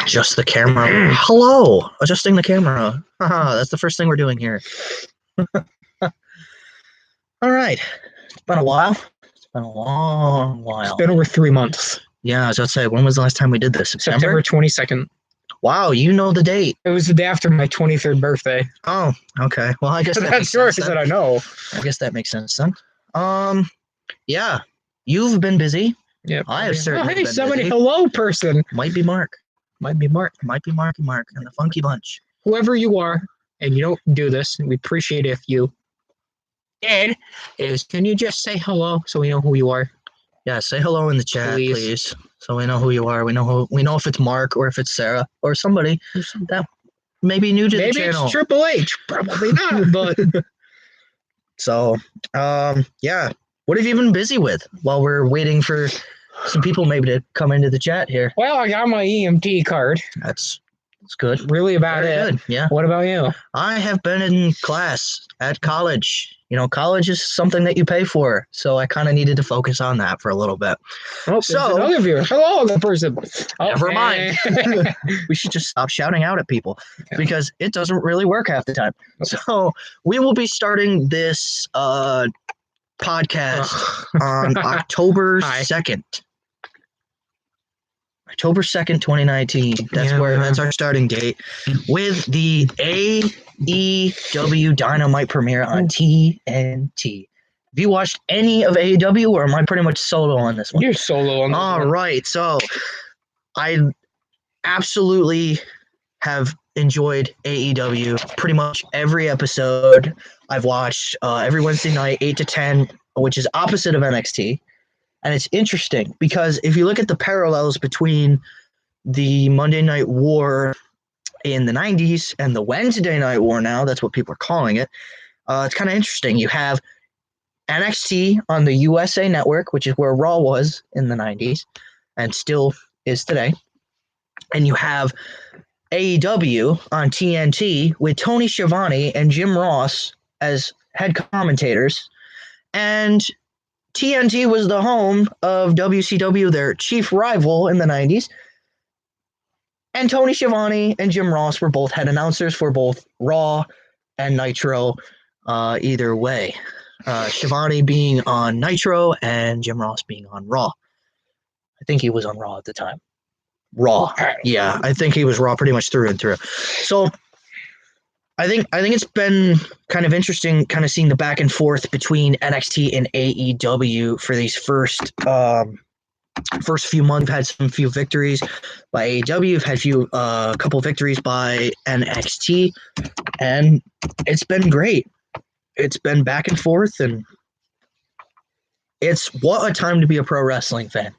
Adjust the camera. Hello, adjusting the camera. Haha, that's the first thing we're doing here. All right. It's been a while. It's been a long while. It's been over 3 months. Yeah, I was about to say, when was the last time we did this? September 22nd. Wow, you know the date. It was the day after my 23rd birthday. Oh, okay. Well, I guess that That's makes yours sense that then. I know. I guess that makes sense then. Yeah, you've been busy. Yeah. I have certainly hey, been somebody, busy. hello, person. Might be Mark. Might be Mark. Might be Marky Mark and the Funky Bunch. Whoever you are, and you don't do this, we appreciate if you did, can you just say hello so we know who you are? Yeah, say hello in the chat, please. So we know who you are. We know if it's Mark or if it's Sarah or somebody that may be new to the channel. Maybe it's Triple H. Probably not, but so yeah. What have you been busy with while we're waiting for some people maybe to come into the chat here? Well, I got my EMT card. That's good. Really about Very it. Good. Yeah. What about you? I have been in class at college. You know, college is something that you pay for, so I kind of needed to focus on that for a little bit. Oh, so another viewer. Hello, the person. Never mind. We should just stop shouting out at people because it doesn't really work half the time. So we will be starting this podcast on October 2nd. October 2nd, 2019. That's our starting date with the AEW Dynamite premiere on TNT. Have you watched any of AEW, or am I pretty much solo on this one? You're solo on this one. All right. So I absolutely have enjoyed AEW. Pretty much every episode I've watched every Wednesday night, 8 to 10, which is opposite of NXT. And it's interesting because if you look at the parallels between the Monday Night War in the 90s and the Wednesday Night War now, that's what people are calling it, it's kind of interesting. You have NXT on the USA Network, which is where Raw was in the 90s and still is today. And you have AEW on TNT with Tony Schiavone and Jim Ross as head commentators. And TNT was the home of WCW, their chief rival in the 90s. And Tony Schiavone and Jim Ross were both head announcers for both Raw and Nitro, either way. Schiavone being on Nitro and Jim Ross being on Raw. I think he was on Raw at the time. Raw. Yeah, I think he was Raw pretty much through and through. So I think it's been kind of interesting kind of seeing the back and forth between NXT and AEW for these first few months. We've had few victories by AEW. We've had a couple victories by NXT, and it's been great. It's been back and forth, and it's what a time to be a pro wrestling fan.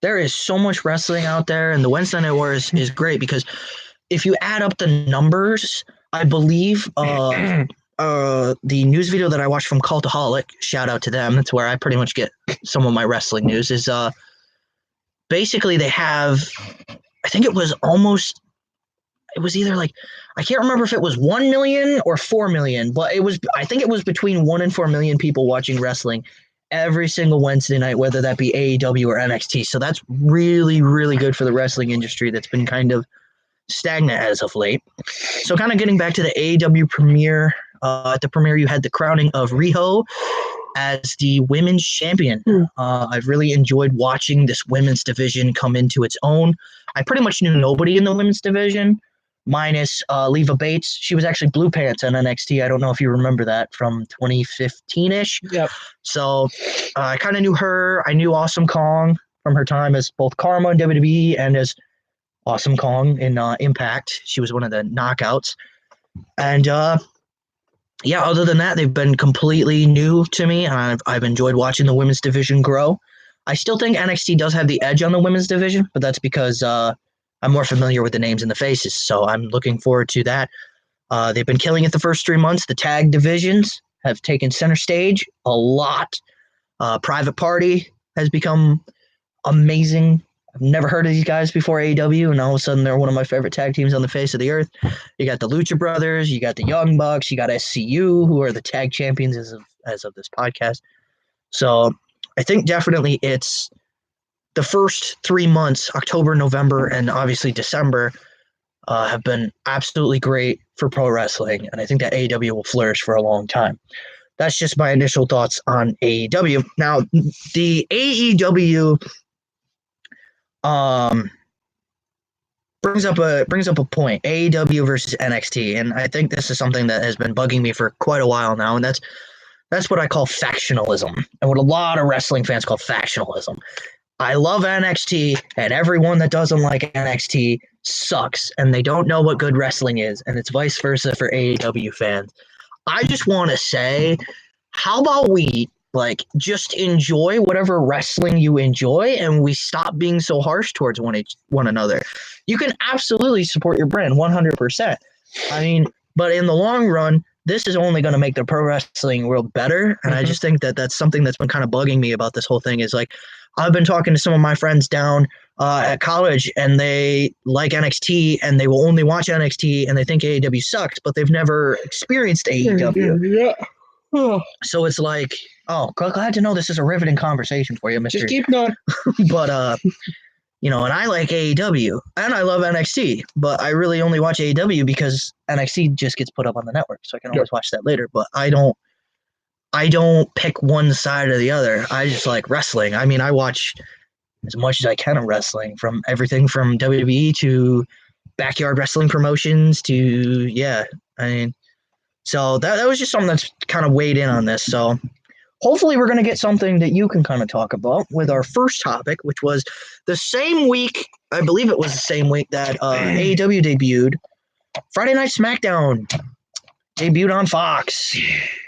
There is so much wrestling out there, and the Wednesday Night War is great because if you add up the numbers, I believe the news video that I watched from Cultaholic, shout out to them, that's where I pretty much get some of my wrestling news, is basically they have, I think it was either like, I can't remember if it was 1 million or 4 million, but I think it was between 1 and 4 million people watching wrestling every single Wednesday night, whether that be AEW or NXT. So that's really, really good for the wrestling industry that's been kind of stagnant as of late. So kind of getting back to the AEW premiere, at the premiere you had the crowning of Riho as the women's champion. I've really enjoyed watching this women's division come into its own. I pretty much knew nobody in the women's division, minus Leva Bates. She was actually Blue Pants on NXT. I don't know if you remember that from 2015-ish. Yep. So I kind of knew her. I knew Awesome Kong from her time as both Karma in WWE and as Awesome Kong in Impact. She was one of the knockouts. And yeah, other than that, they've been completely new to me. And I've enjoyed watching the women's division grow. I still think NXT does have the edge on the women's division, but that's because I'm more familiar with the names and the faces. So I'm looking forward to that. They've been killing it the first 3 months. The tag divisions have taken center stage a lot. Private Party has become amazing. I've never heard of these guys before AEW, and all of a sudden they're one of my favorite tag teams on the face of the earth. You got the Lucha Brothers, you got the Young Bucks, you got SCU, who are the tag champions as of this podcast. So I think definitely it's the first 3 months, October, November, and obviously December, have been absolutely great for pro wrestling, and I think that AEW will flourish for a long time. That's just my initial thoughts on AEW. Now, the AEW brings up a point. AEW versus NXT, and I think this is something that has been bugging me for quite a while now, and that's what I call factionalism, and what a lot of wrestling fans call factionalism. I love NXT, and everyone that doesn't like NXT sucks, and they don't know what good wrestling is, and it's vice versa for AEW fans. I just want to say, how about we just enjoy whatever wrestling you enjoy, and we stop being so harsh towards one another. You can absolutely support your brand 100%. I mean, but in the long run, this is only going to make the pro wrestling world better, and I just think that that's something that's been kind of bugging me about this whole thing. Is like, I've been talking to some of my friends down at college, and they like NXT, and they will only watch NXT, and they think AEW sucks, but they've never experienced AEW. Yeah. Oh, So it's like, oh, glad to know this is a riveting conversation for you, Mr. just keep going. But and I like AEW, and I love NXT, but I really only watch AEW because NXT just gets put up on the network, so I can always watch that later. But I don't pick one side or the other. I just like wrestling. I mean, I watch as much as I can of wrestling, from everything from WWE to backyard wrestling promotions to, so that was just something that's kind of weighed in on this. So hopefully we're going to get something that you can kind of talk about with our first topic, which was the same week, I believe it was the same week that AEW debuted. Friday Night SmackDown debuted on Fox.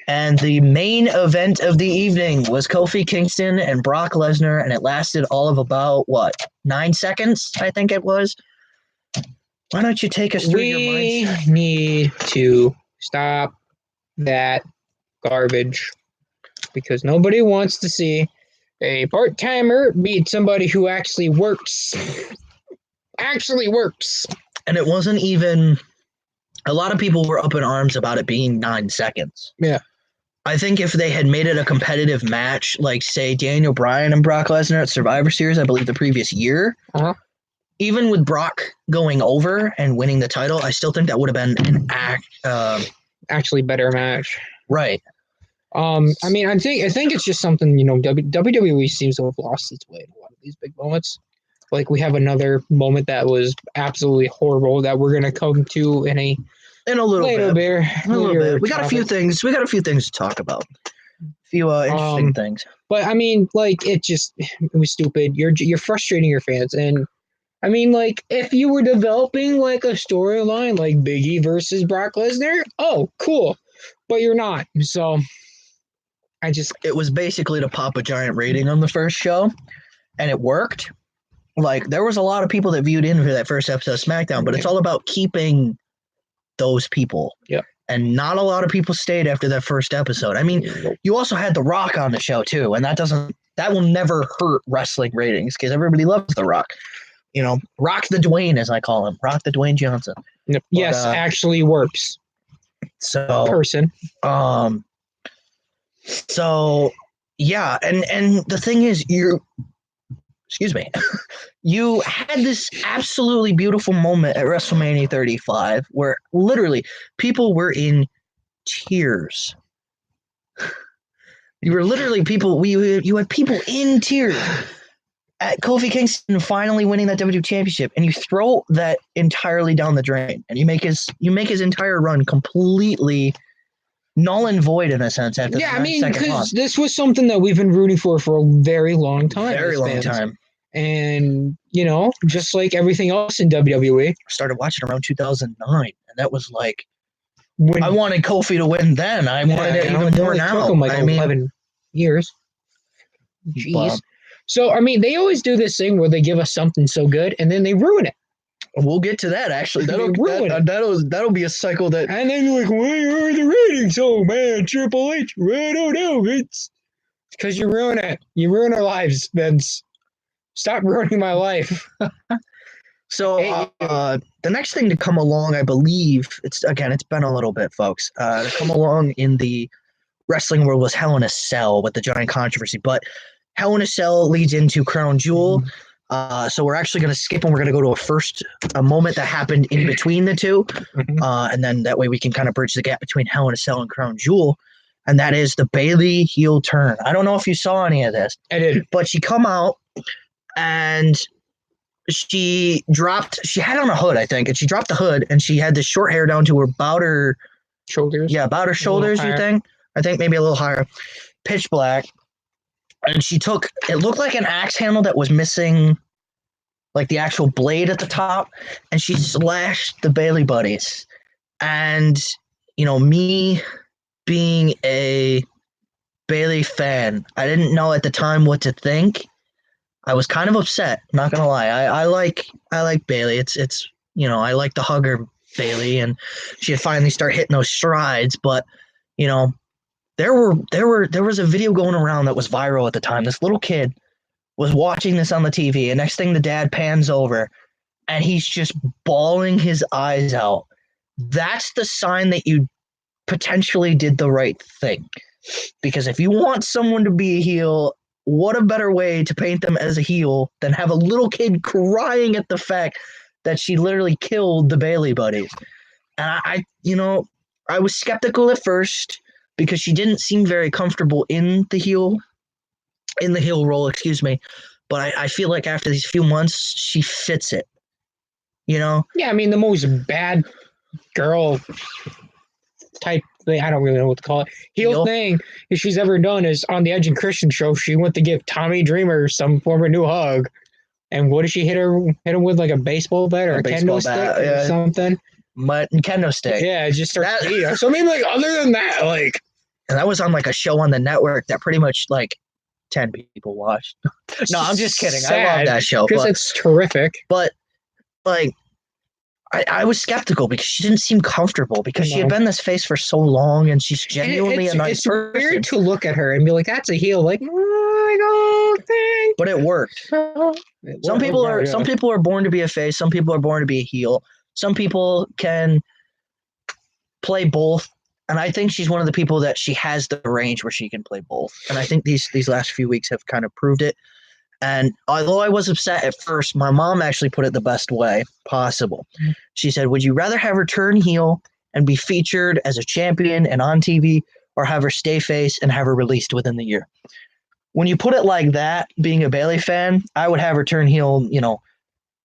And the main event of the evening was Kofi Kingston and Brock Lesnar, and it lasted all of about, 9 seconds, I think it was. Why don't you take us through your mindset? We need to stop that garbage, because nobody wants to see a part-timer beat somebody who actually works. And it wasn't even... A lot of people were up in arms about it being 9 seconds. Yeah. I think if they had made it a competitive match, like, say, Daniel Bryan and Brock Lesnar at Survivor Series, I believe the previous year, even with Brock going over and winning the title, I still think that would have been an actually better match. Right. I mean, I think it's just something, WWE seems to have lost its way in a lot of these big moments. Like, we have another moment that was absolutely horrible that we're gonna come to in a little bit. We got a few things. We got a few things to talk about. A few interesting things. But I mean, like, it was stupid. You're frustrating your fans, and I mean, like, if you were developing like a storyline like Big E versus Brock Lesnar, oh, cool. But you're not. So it was basically to pop a giant rating on the first show, and it worked. Like, there was a lot of people that viewed in for that first episode of SmackDown, but it's all about keeping those people. Yeah. And not a lot of people stayed after that first episode. I mean, you also had The Rock on the show too, and that will never hurt wrestling ratings because everybody loves The Rock. Rock the Dwayne, as I call him, Rock the Dwayne Johnson. But, yes, actually works. So person. So yeah, and the thing is, excuse me, you had this absolutely beautiful moment at WrestleMania 35 where literally people were in tears. You were literally you had people in tears at Kofi Kingston finally winning that WWE Championship, and you throw that entirely down the drain, and you make his entire run completely null and void in a sense after I mean, because this was something that we've been rooting for a very long time. And, just like everything else in WWE. Started watching around 2009, and that was like, when I wanted Kofi to win then. I wanted it even more now. Took him 11 years. Jeez. So, I mean, they always do this thing where they give us something so good, and then they ruin it. We'll get to that, actually. That'll be a cycle that... And then you're like, why are the ratings? Oh, man, Triple H. I don't know. It's because you ruin it. You ruin our lives, Vince. Stop ruining my life. So, the next thing to come along, I believe, it's been a little bit, folks, to come along in the wrestling world was Hell in a Cell with the giant controversy. But Hell in a Cell leads into Crown Jewel. So we're actually going to skip and we're going to go to a moment that happened in between the two. And then that way we can kind of bridge the gap between Hell in a Cell and Crown Jewel. And that is the Bayley heel turn. I don't know if you saw any of this. I did. But she come out and she had on a hood, I think, and she dropped the hood and she had this short hair down to about her shoulders. Yeah, about her shoulders, you think? I think maybe a little higher. Pitch black. And it looked like an axe handle that was missing like the actual blade at the top. And she slashed the Bayley buddies. And, me being a Bayley fan, I didn't know at the time what to think. I was kind of upset, not gonna lie. I like Bayley. It's I like the hugger Bayley, and she had finally started hitting those strides. But there was a video going around that was viral at the time. This little kid was watching this on the TV, and next thing the dad pans over, and he's just bawling his eyes out. That's the sign that you potentially did the right thing, because if you want someone to be a heel, what a better way to paint them as a heel than have a little kid crying at the fact that she literally killed the Bayley buddies. And I was skeptical at first because she didn't seem very comfortable in the heel role, excuse me. But I feel like after these few months, she fits it. Yeah, I mean, the most bad girl type thing, I don't really know what to call it, heel thing she's ever done is on the Edge and Christian show. She went to give Tommy Dreamer some form of new hug, and what did she hit him with, like a baseball bat or a kendo stick or something? Kendo stick. Yeah, it just starts. So I mean, like, other than that, like, and that was on like a show on the network that pretty much like 10 people watched. No, I'm just kidding. I love that show because it's terrific. But like, I was skeptical because she didn't seem comfortable because she had been this face for so long, and she's genuinely a nice person. It's weird to look at her and be like, that's a heel. Like, I don't think. But it worked. Some people are born to be a face. Some people are born to be a heel. Some people can play both. And I think she's one of the people that she has the range where she can play both. And I think these last few weeks have kind of proved it. And although I was upset at first, my mom actually put it the best way possible. She said, would you rather have her turn heel and be featured as a champion and on TV, or have her stay face and have her released within the year? When you put it like that, being a Bayley fan, I would have her turn heel,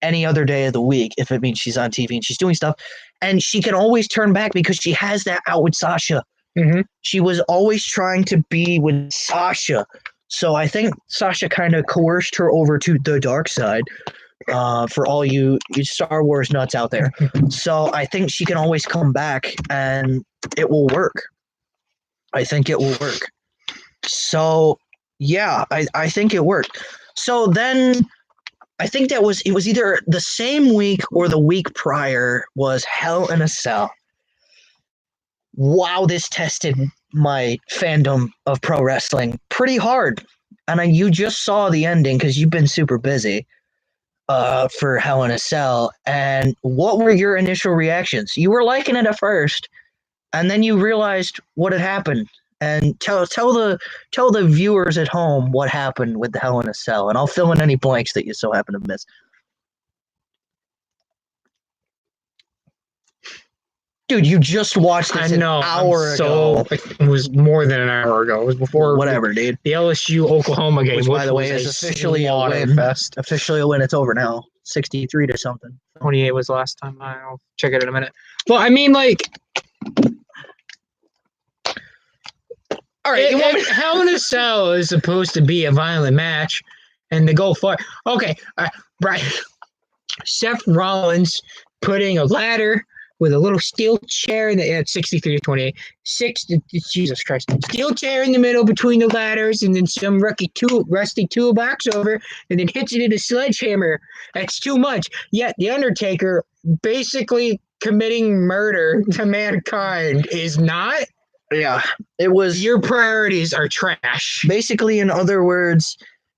any other day of the week if it means she's on TV and she's doing stuff. And she can always turn back because she has that out with Sasha. Mm-hmm. She was always trying to be with Sasha. So I think Sasha kind of coerced her over to the dark side, for all you Star Wars nuts out there. So I think she can always come back and it will work. I think it will work. So, yeah, I think it worked. So then I think it was either the same week or the week prior was Hell in a Cell. Wow, this tested my fandom of pro wrestling pretty hard. And you just saw the ending because you've been super busy for Hell in a Cell. And what were your initial reactions? You were liking it at first, and then you realized what had happened. And tell the viewers at home what happened with the Hell in a Cell, and I'll fill in any blanks that you so happen to miss. Dude, you just watched this an hour ago. It was more than an hour ago. It was before whatever, dude. The LSU Oklahoma game, which by the way is officially a win. Officially a win. It's over now, 63 to something. 28 was the last time. I'll check it in a minute. Well, I mean, like, all right, Hell in a Cell is supposed to be a violent match, and to go far. Okay, right. Seth Rollins putting a ladder with a little steel chair at 63 to 28. Jesus Christ. Steel chair in the middle between the ladders, and then some rusty toolbox over, and then hits it in a sledgehammer. That's too much. Yet the Undertaker basically committing murder to mankind is not. Yeah, it was. Your priorities are trash. Basically, in other words,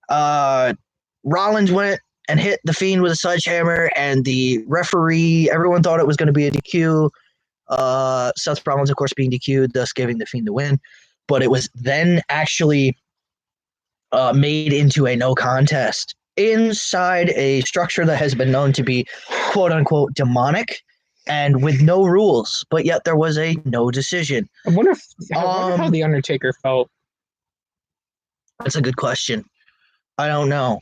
Rollins went and hit The Fiend with a sledgehammer, and the referee, everyone thought it was going to be a DQ. Seth Rollins, of course, being DQ'd, thus giving The Fiend the win. But it was then actually made into a no contest inside a structure that has been known to be quote unquote demonic and with no rules, but yet there was a no decision. I wonder how the Undertaker felt. That's a good question. I don't know.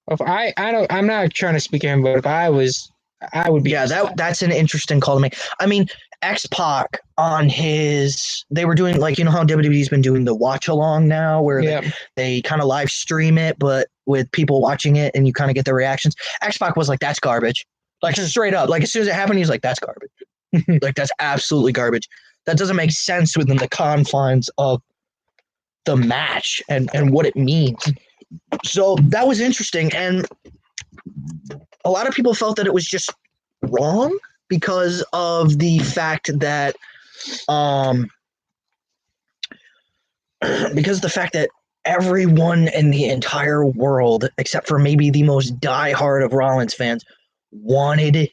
If I'm not trying to speak to him, but if I was, I would be. Yeah, that's an interesting call to make. I mean, X-Pac on his, they were doing, like, you know how WWE's been doing the watch along now, where they kind of live stream it, but with people watching it, and you kind of get their reactions. X-Pac was like, that's garbage. Like, straight up. Like, as soon as it happened, he's like, that's garbage. Like, that's absolutely garbage. That doesn't make sense within the confines of the match and what it means. So that was interesting, and a lot of people felt that it was just wrong because of the fact that everyone in the entire world, except for maybe the most diehard of Rollins fans, wanted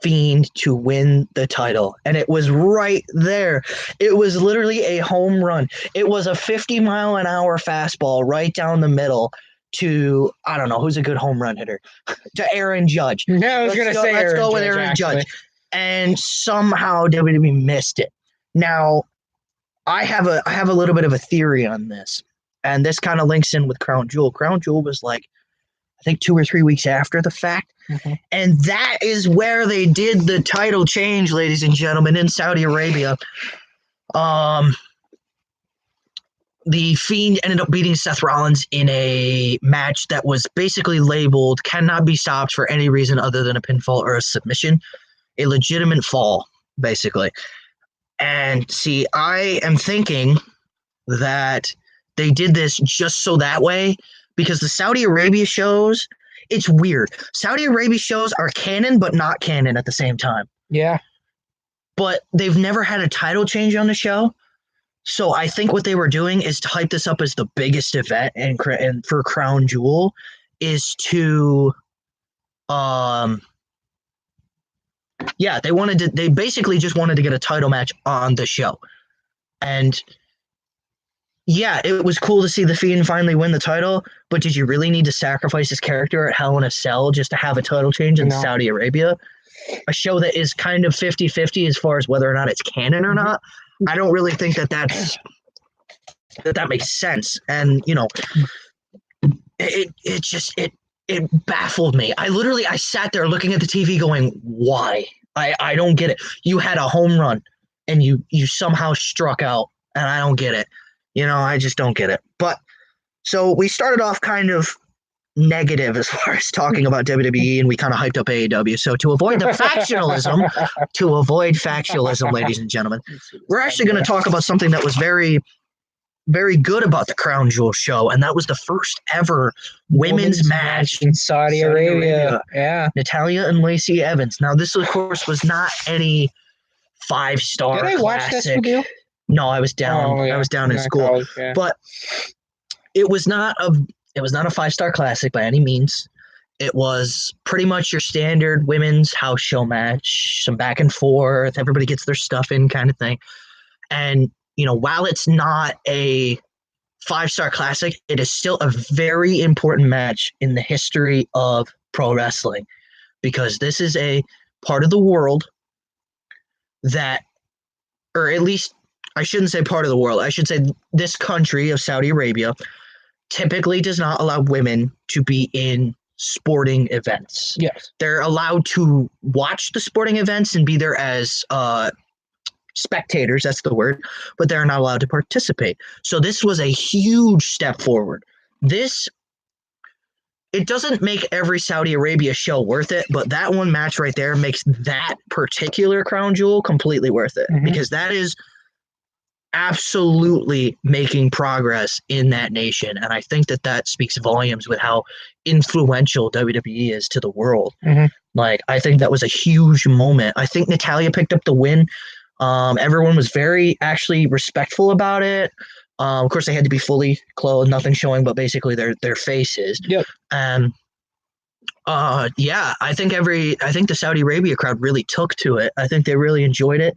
Fiend to win the title, and it was right there. It was literally a home run. It was a 50-mile-an-hour fastball right down the middle to, I don't know, who's a good home run hitter? To Aaron Judge. Yeah, I was going to say let's go with Aaron Judge. And somehow WWE missed it. Now, I have a little bit of a theory on this, and this kind of links in with Crown Jewel. Crown Jewel was like, I think 2 or 3 weeks after the fact. Mm-hmm. And that is where they did the title change, ladies and gentlemen, in Saudi Arabia. The Fiend ended up beating Seth Rollins in a match that was basically labeled cannot be stopped for any reason other than a pinfall or a submission. A legitimate fall, basically. And see, I am thinking that they did this just so that way, because the Saudi Arabia shows, it's weird. Saudi Arabia shows are canon, but not canon at the same time. Yeah. But they've never had a title change on the show. So I think what they were doing is to hype this up as the biggest event and for Crown Jewel is to, they basically just wanted to get a title match on the show. And yeah, it was cool to see The Fiend finally win the title, but did you really need to sacrifice his character at Hell in a Cell just to have a title change in Saudi Arabia? A show that is kind of 50-50 as far as whether or not it's canon or not. I don't really think that makes sense. And, you know, it baffled me. I sat there looking at the TV going, why? I don't get it. You had a home run and you somehow struck out, and I don't get it. You know, I just don't get it. But so we started off kind of negative as far as talking about WWE, and we kind of hyped up AEW. So to avoid the factionalism, ladies and gentlemen, we're actually going to talk about something that was very, very good about the Crown Jewel show, and that was the first ever women's match in Saudi Arabia. Yeah. Natalya and Lacey Evans. Now, this, of course, was not any 5-star Did I watch this with you? No, I was down. I was down in school. College, yeah. But it was not a 5-star classic by any means. It was pretty much your standard women's house show match, some back and forth, everybody gets their stuff in kind of thing. And, you know, while it's not a 5-star classic, it is still a very important match in the history of pro wrestling, because this is a part of the world that, or at least I shouldn't say part of the world, I should say this country of Saudi Arabia typically does not allow women to be in sporting events. Yes. They're allowed to watch the sporting events and be there as spectators, that's the word, but they're not allowed to participate. So this was a huge step forward. It doesn't make every Saudi Arabia show worth it, but that one match right there makes that particular Crown Jewel completely worth it, because that is absolutely making progress in that nation. And I think that speaks volumes with how influential WWE is to the world. Like, I think that was a huge moment. I think Natalya picked up the win. Everyone was very actually respectful about it. Of course, they had to be fully clothed, nothing showing but basically their faces. Yep. Yeah, I think the Saudi Arabia crowd really took to it. I think they really enjoyed it.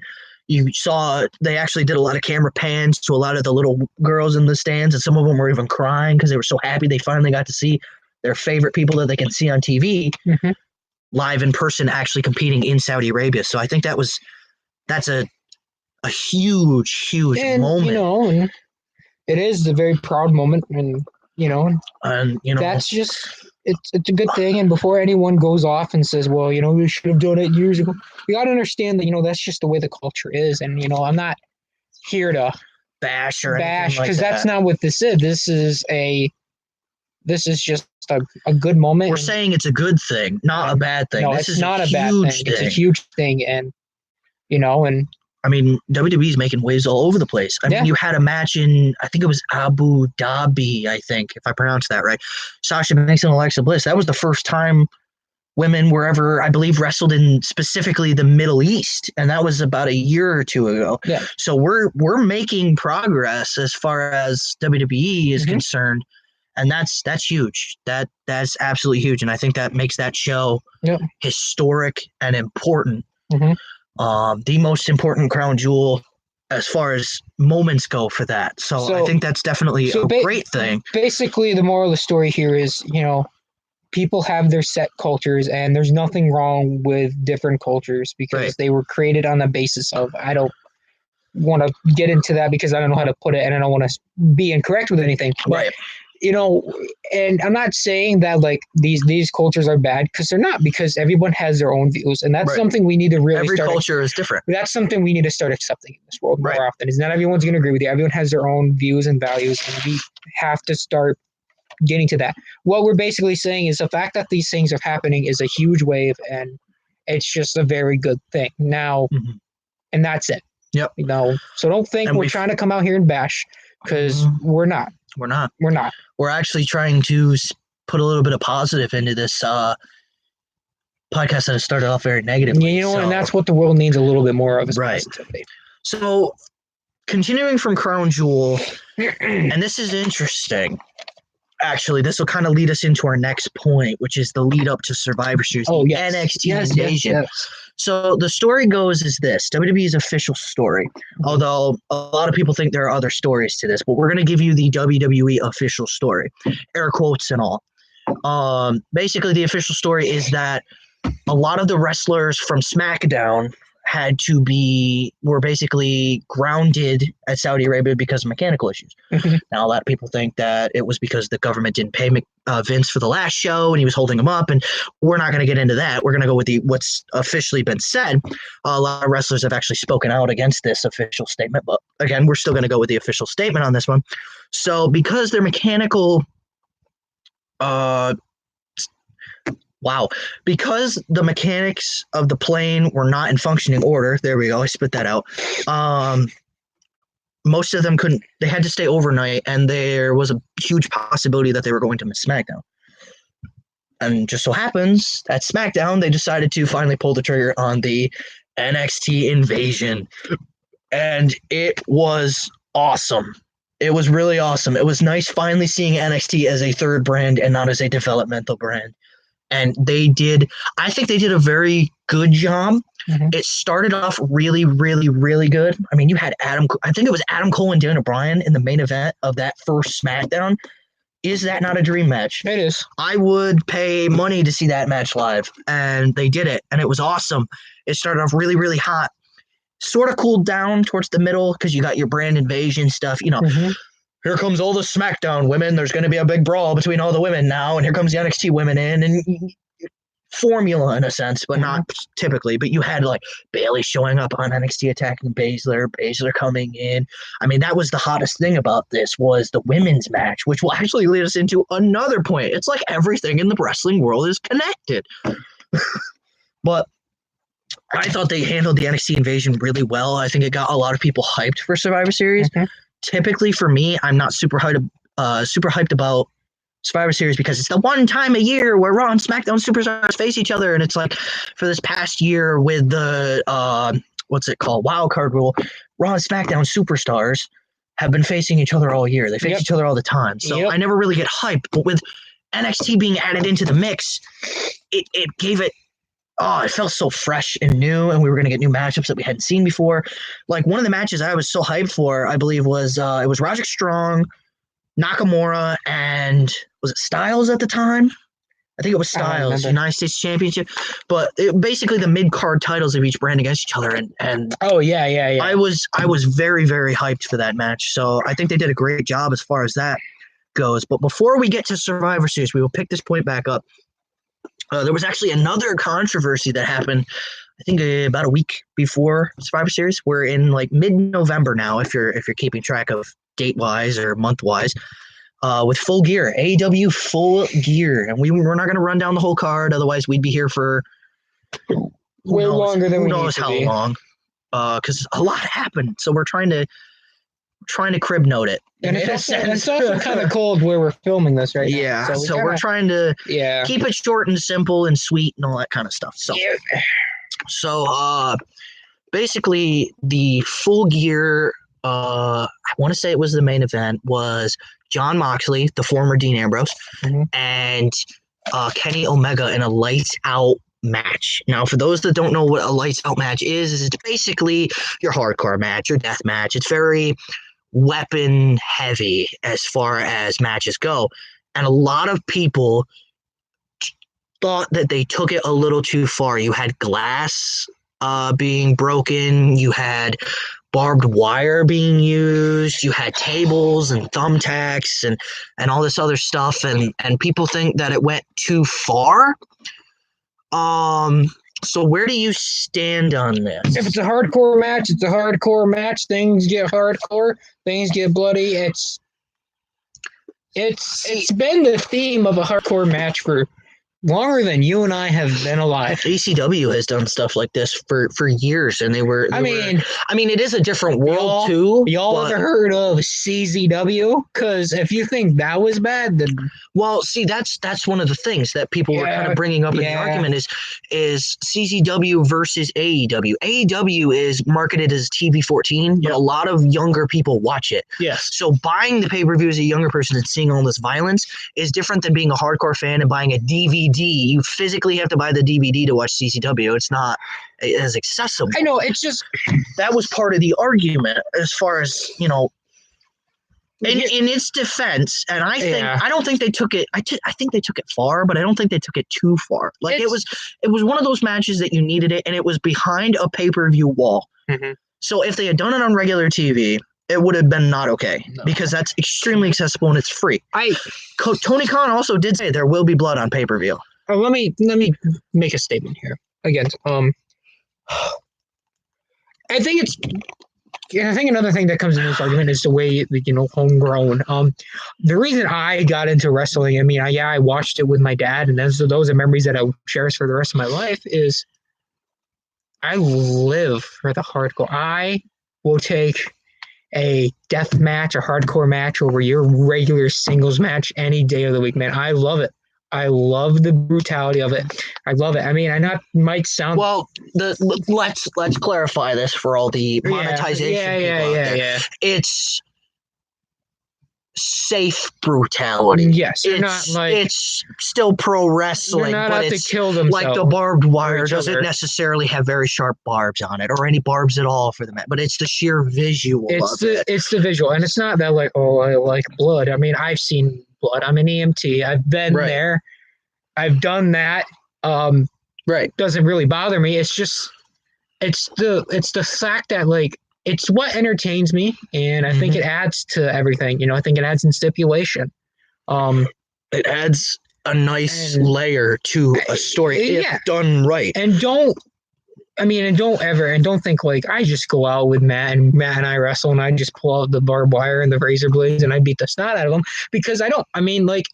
You saw they actually did a lot of camera pans to a lot of the little girls in the stands, and some of them were even crying because they were so happy they finally got to see their favorite people that they can see on TV live in person, actually competing in Saudi Arabia. So I think that's a huge moment. And it is a very proud moment, and that's just it's a good thing. And before anyone goes off and says, well, we should have done it years ago, you got to understand that that's just the way the culture is. And I'm not here to bash because that's not what this is. This is just a good moment. We're saying it's a good thing, not a bad thing. No, it's not a bad thing. It's a huge thing, and and I mean, WWE's making waves all over the place. I mean, you had a match in, I think it was Abu Dhabi, I think, if I pronounced that right. Sasha Banks and Alexa Bliss. That was the first time women were ever, I believe, wrestled in specifically the Middle East, and that was about a year or two ago. Yeah. So we're making progress as far as WWE is concerned, and that's huge. That's absolutely huge, and I think that makes that show historic and important. The most important crown jewel as far as moments go for that. So I think that's definitely a great thing. Basically, the moral of the story here is, people have their set cultures, and there's nothing wrong with different cultures because they were created on the basis of, I don't want to get into that because I don't know how to put it, and I don't want to be incorrect with anything. But, and I'm not saying that like these cultures are bad, because they're not, because everyone has their own views, and that's something we need to really every culture is different. That's something we need to start accepting in this world more often. Is not everyone's going to agree with you. Everyone has their own views and values, and we have to start getting to that. What we're basically saying is the fact that these things are happening is a huge wave, and it's just a very good thing now. And that's it. Yep. So don't think we're trying to come out here and bash, because we're not. We're not. We're actually trying to put a little bit of positive into this podcast that has started off very negatively. And that's what the world needs a little bit more of, is positivity. So, continuing from Crown Jewel, and this is interesting. Actually, this will kind of lead us into our next point, which is the lead up to Survivor Series, NXT invasion. Yes. So the story goes is this: WWE's official story. Although a lot of people think there are other stories to this, but we're going to give you the WWE official story, air quotes and all. Basically, the official story is that a lot of the wrestlers from SmackDown were basically grounded at Saudi Arabia because of mechanical issues. Now, a lot of people think that it was because the government didn't pay Vince for the last show and he was holding them up, and we're not going to get into that. We're going to go with what's officially been said. A lot of wrestlers have actually spoken out against this official statement, but again, we're still going to go with the official statement on this one. So because they're mechanical because the mechanics of the plane were not in functioning order. There we go. I spit that out. Most of them couldn't. They had to stay overnight, and there was a huge possibility that they were going to miss SmackDown. And just so happens, at SmackDown, they decided to finally pull the trigger on the NXT invasion. And it was awesome. It was really awesome. It was nice finally seeing NXT as a third brand and not as a developmental brand. And I think they did a very good job. It started off really, really, really good. I mean, you had I think it was Adam Cole and Daniel Bryan in the main event of that first SmackDown. Is that not a dream match? It is. I would pay money to see that match live, and they did it, and it was awesome. It started off really, really hot, sort of cooled down towards the middle because you got your brand invasion stuff, Here comes all the SmackDown women. There's going to be a big brawl between all the women now, and here comes the NXT women in, and formula in a sense, but not typically. But you had like Bayley showing up on NXT attacking Baszler coming in. I mean, that was the hottest thing about this was the women's match, which will actually lead us into another point. It's like everything in the wrestling world is connected. But I thought they handled the NXT invasion really well. I think it got a lot of people hyped for Survivor Series. Typically for me, I'm not super hyped about Survivor Series because it's the one time a year where Raw and SmackDown superstars face each other. And it's like for this past year with the, wild card rule, Raw and SmackDown superstars have been facing each other all year. They face each other all the time. So I never really get hyped. But with NXT being added into the mix, it gave it oh, it felt so fresh and new, and we were going to get new matchups that we hadn't seen before. Like one of the matches I was so hyped for, I believe, was it was Roderick Strong, Nakamura, and was it Styles at the time? I think it was I don't Styles, remember. United States Championship. But basically the mid card titles of each brand against each other, and Oh yeah. I was very very hyped for that match. So I think they did a great job as far as that goes. But before we get to Survivor Series, we will pick this point back up. There was actually another controversy that happened, I think about a week before Survivor Series. We're in like mid-November now, if you're keeping track of date-wise or month-wise. With Full Gear, AEW Full Gear, and we're not going to run down the whole card, otherwise we'd be here for Way longer than who we need knows to how be. long. Because a lot happened, so we're trying to crib note it. And it's also kind of cold where we're filming this right now. Yeah, so we're trying to keep it short and simple and sweet and all that kind of stuff. So basically the Full Gear, I want to say it was the main event, was Jon Moxley, the former Dean Ambrose, and Kenny Omega in a lights out match. Now, for those that don't know what a lights out match is it's basically your hardcore match, your death match. It's very weapon heavy as far as matches go. And a lot of people thought that they took it a little too far. You had glass being broken, you had barbed wire being used, you had tables and thumbtacks and all this other stuff, and people think that it went too far. So where do you stand on this? If it's a hardcore match, it's a hardcore match. Things get hardcore, things get bloody. It's been the theme of a hardcore match for longer than you and I have been alive. ECW has done stuff like this for years, and they were. I mean, it is a different world too. Y'all ever heard of CZW? Because if you think that was bad, then well, see, that's one of the things that people were kind of bringing up in the argument is CZW versus AEW. AEW is marketed as TV-14, but a lot of younger people watch it. Yes. So buying the pay-per-view as a younger person and seeing all this violence is different than being a hardcore fan and buying a DVD. You physically have to buy the DVD to watch CZW. It's not as accessible. I know, it's just that was part of the argument as far as, you know, in its defense, and I don't think they took it. I think they took it far, but I don't think they took it too far. Like it was one of those matches that you needed it, and it was behind a pay-per-view wall. Mm-hmm. So if they had done it on regular TV, it would have been not okay because that's extremely accessible and it's free. Tony Khan also did say there will be blood on pay-per-view. Let me make a statement here. Again, I think another thing that comes in this argument is the way, you know, homegrown. The reason I got into wrestling, I mean, I watched it with my dad, and those are memories that I cherish for the rest of my life. Is I live for the hardcore. I will take a death match, a hardcore match over your regular singles match any day of the week, man. I love it. I love the brutality of it. I love it. I mean, might sound well. Let's clarify this for all the monetization people out there. Yeah. It's safe brutality. Yes, it's still pro wrestling, but it's to kill like the barbed wire doesn't necessarily have very sharp barbs on it, or any barbs at all for the match. But it's the sheer visual. It's the visual, and it's not that like, oh, I like blood. I mean, I've seen blood. I'm an EMT. I've been there. I've done that. Doesn't really bother me. It's just it's the fact that like it's what entertains me, and I think it adds to everything. You know, I think it adds in stipulation. It adds a nice layer to a story if done right. And don't think like I just go out with Matt and I wrestle and I just pull out the barbed wire and the razor blades and I beat the snot out of them, because I don't. I mean, like,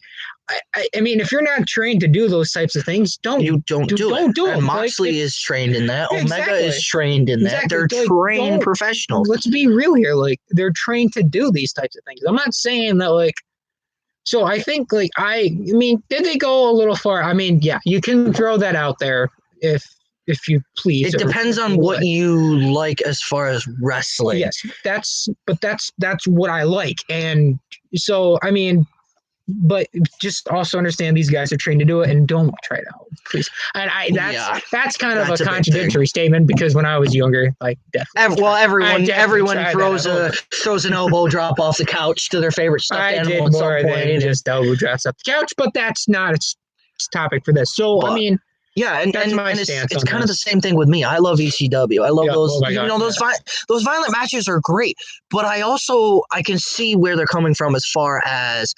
I mean, if you're not trained to do those types of things, don't do it. And Moxley is trained in that. Omega is trained in that. They're trained professionals. Let's be real here. Like, they're trained to do these types of things. I'm not saying that like. So I think like I mean, did they go a little far? I mean, yeah, you can throw that out there if you please. It depends on what you like as far as wrestling. Yes, that's what I like. And so, I mean, but just also understand these guys are trained to do it, and don't try it out, please. And that's kind of a That's a big contradictory statement, because when I was younger, like definitely. Everyone throws an elbow drop off the couch to their favorite stuffed I animal did at some more point. than just elbow drops up the couch, but that's not a topic for this. So But, I mean, yeah, and that's my it's stance it's on kind of the this. same thing with me. I love ECW. I love Yeah, those. oh my God, those violent matches are great. But I can see where they're coming from as far as,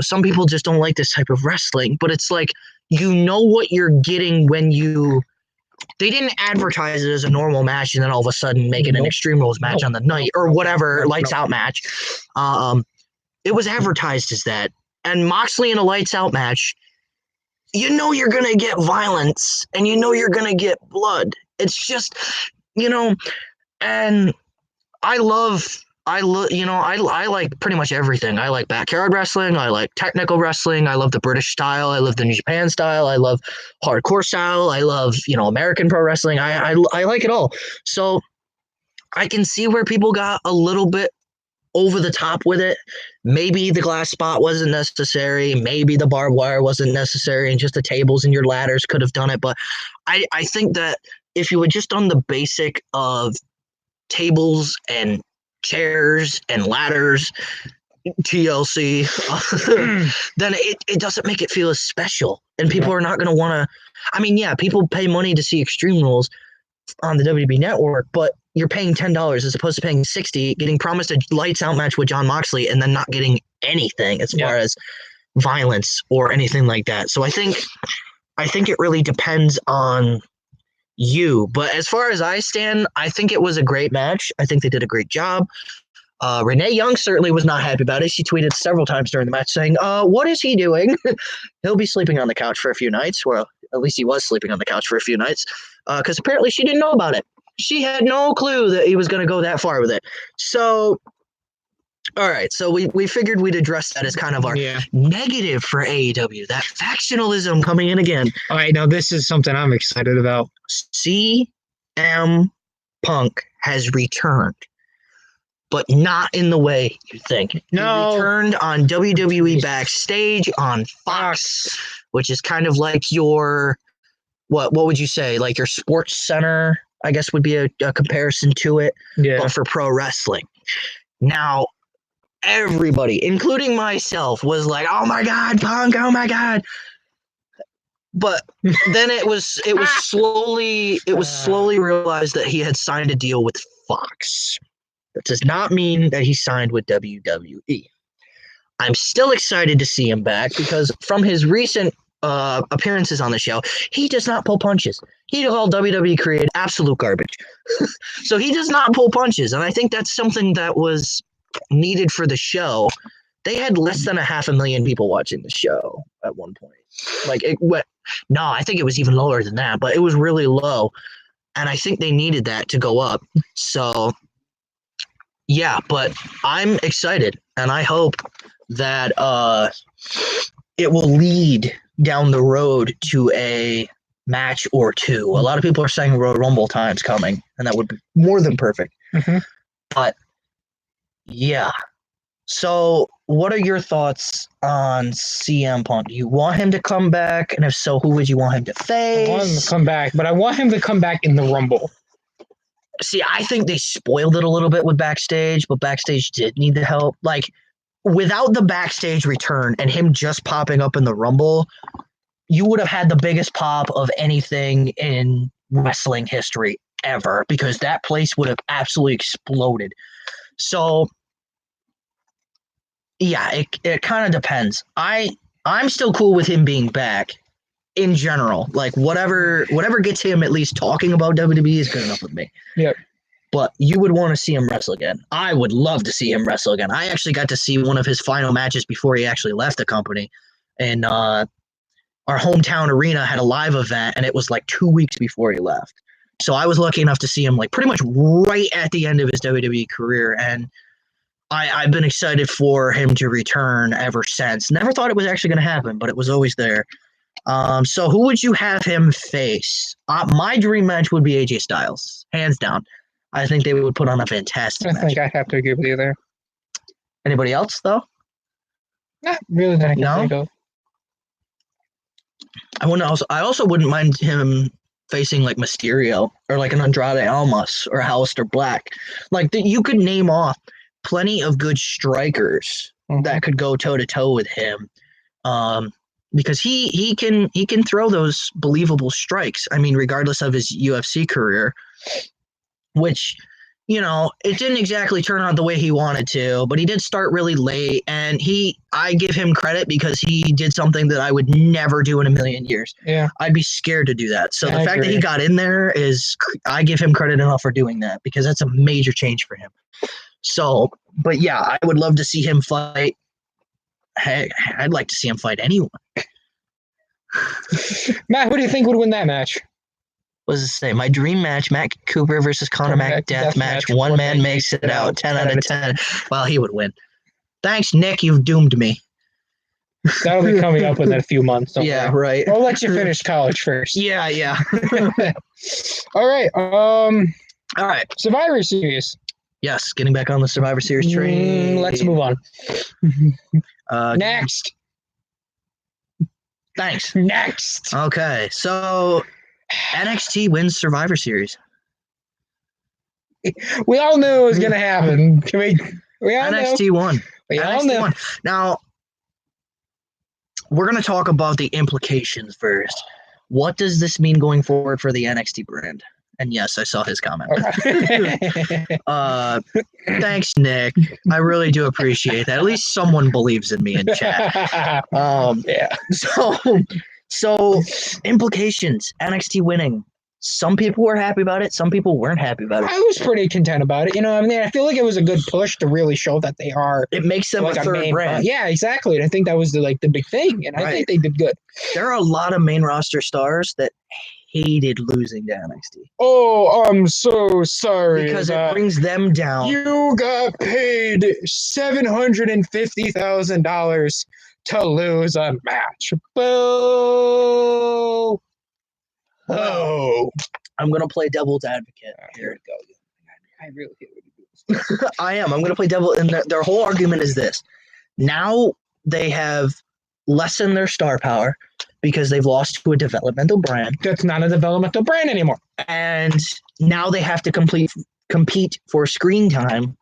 some people just don't like this type of wrestling. But it's like, what you're getting when you. They didn't advertise it as a normal match and then all of a sudden make it an Extreme Rules match on the night or whatever, lights out match. It was advertised as that. And Moxley in a lights out match, you're going to get violence and you're going to get blood. It's just, and I like pretty much everything. I like backyard wrestling. I like technical wrestling. I love the British style. I love the New Japan style. I love hardcore style. I love, American pro wrestling. I like it all. So I can see where people got a little bit over the top with it. Maybe the glass spot wasn't necessary. Maybe the barbed wire wasn't necessary, and just the tables and your ladders could have done it. But I think that if you had just done the basic of tables and chairs and ladders, TLC, then it doesn't make it feel as special. And people are not going to want to. I mean, yeah, people pay money to see Extreme Rules on the WWE Network, but you're paying $10 as opposed to paying $60, getting promised a lights out match with Jon Moxley and then not getting anything as far as violence or anything like that. So I think it really depends on you. But as far as I stand, I think it was a great match. I think they did a great job. Renee Young certainly was not happy about it. She tweeted several times during the match saying, what is he doing? He'll be sleeping on the couch for a few nights. Well, at least he was sleeping on the couch for a few nights, because apparently she didn't know about it. She had no clue that he was going to go that far with it. So, all right. So we figured we'd address that as kind of our negative for AEW, that factionalism coming in again. All right. Now, this is something I'm excited about. CM Punk has returned, but not in the way you think. No. He returned on WWE Backstage on Fox, which is kind of like your, what would you say? Like your Sports Center, I guess, would be a comparison to it, but for pro wrestling. Now, everybody, including myself, was like, "Oh my God, Punk! Oh my God!" But then it was slowly realized that he had signed a deal with Fox. That does not mean that he signed with WWE. I'm still excited to see him back because from his recent appearances on the show, he does not pull punches. He called WWE created absolute garbage. So he does not pull punches. And I think that's something that was needed for the show. They had less than 500,000 people watching the show at one point. Like I think it was even lower than that, but it was really low. And I think they needed that to go up. So yeah, but I'm excited, and I hope that it will lead down the road to a match or two. A lot of people are saying Royal Rumble time's coming, and that would be more than perfect. Mm-hmm. But yeah. So what are your thoughts on CM Punk? Do you want him to come back? And if so, who would you want him to face? I want him to come back, but I want him to come back in the Rumble. See, I think they spoiled it a little bit with Backstage, but Backstage did need the help. Like, without the Backstage return and him just popping up in the Rumble, you would have had the biggest pop of anything in wrestling history ever, because that place would have absolutely exploded. So, yeah, it kind of depends. I'm still cool with him being back in general. Like, whatever gets him at least talking about WWE is good enough with me. Yep. But you would want to see him wrestle again. I would love to see him wrestle again. I actually got to see one of his final matches before he actually left the company. And our hometown arena had a live event, and it was like 2 weeks before he left. So I was lucky enough to see him like pretty much right at the end of his WWE career. And I've been excited for him to return ever since. Never thought it was actually going to happen, but it was always there. So who would you have him face? My dream match would be AJ Styles, hands down. I think they would put on a fantastic match. I think I have to agree with you there. Anybody else, though? Not really that I can No? think of. I also wouldn't mind him facing like Mysterio or like an Andrade Almas or Aleister Black. Like you could name off plenty of good strikers that could go toe to toe with him. Because he can throw those believable strikes. I mean, regardless of his UFC career, which it didn't exactly turn out the way he wanted to, but he did start really late, and I give him credit because he did something that I would never do in a million years. Yeah. I'd be scared to do that. So the I fact that he agree. got in there I give him credit enough for doing that because that's a major change for him. So, but yeah, I would love to see him fight. Hey, I'd like to see him fight anyone. Matt, who do you think would win that match? What does it say? My dream match, Matt Cooper versus Conor Mac death match. One man makes it out. 10 out of 10. Well, he would win. Thanks, Nick. You've doomed me. That'll be coming up within a few months. Yeah, right. We'll let you finish college first. Yeah. All right. All right. Survivor Series. Yes, getting back on the Survivor Series train. Let's move on. Next. Thanks. Next. Okay, so NXT wins Survivor Series. We all knew it was going to happen. We all NXT won. We all NXT knew. won. Now, we're going to talk about the implications first. What does this mean going forward for the NXT brand? And yes, I saw his comment. Thanks, Nick. I really do appreciate that. At least someone believes in me in chat. Yeah. So implications. NXT winning. Some people were happy about it. Some people weren't happy about it. I was pretty content about it. I feel like it was a good push to really show that they are. It makes them like a third brand. Yeah, exactly. And I think that was the big thing. And I think they did good. There are a lot of main roster stars that hated losing to NXT. Oh, I'm so sorry. Because it brings them down. You got paid $750,000 to lose a match. Boo! Oh, I'm gonna play devil's advocate here. I really hate I am. I'm gonna play devil, and their whole argument is this: now they have lessened their star power because they've lost to a developmental brand. That's not a developmental brand anymore. And now they have to compete for screen time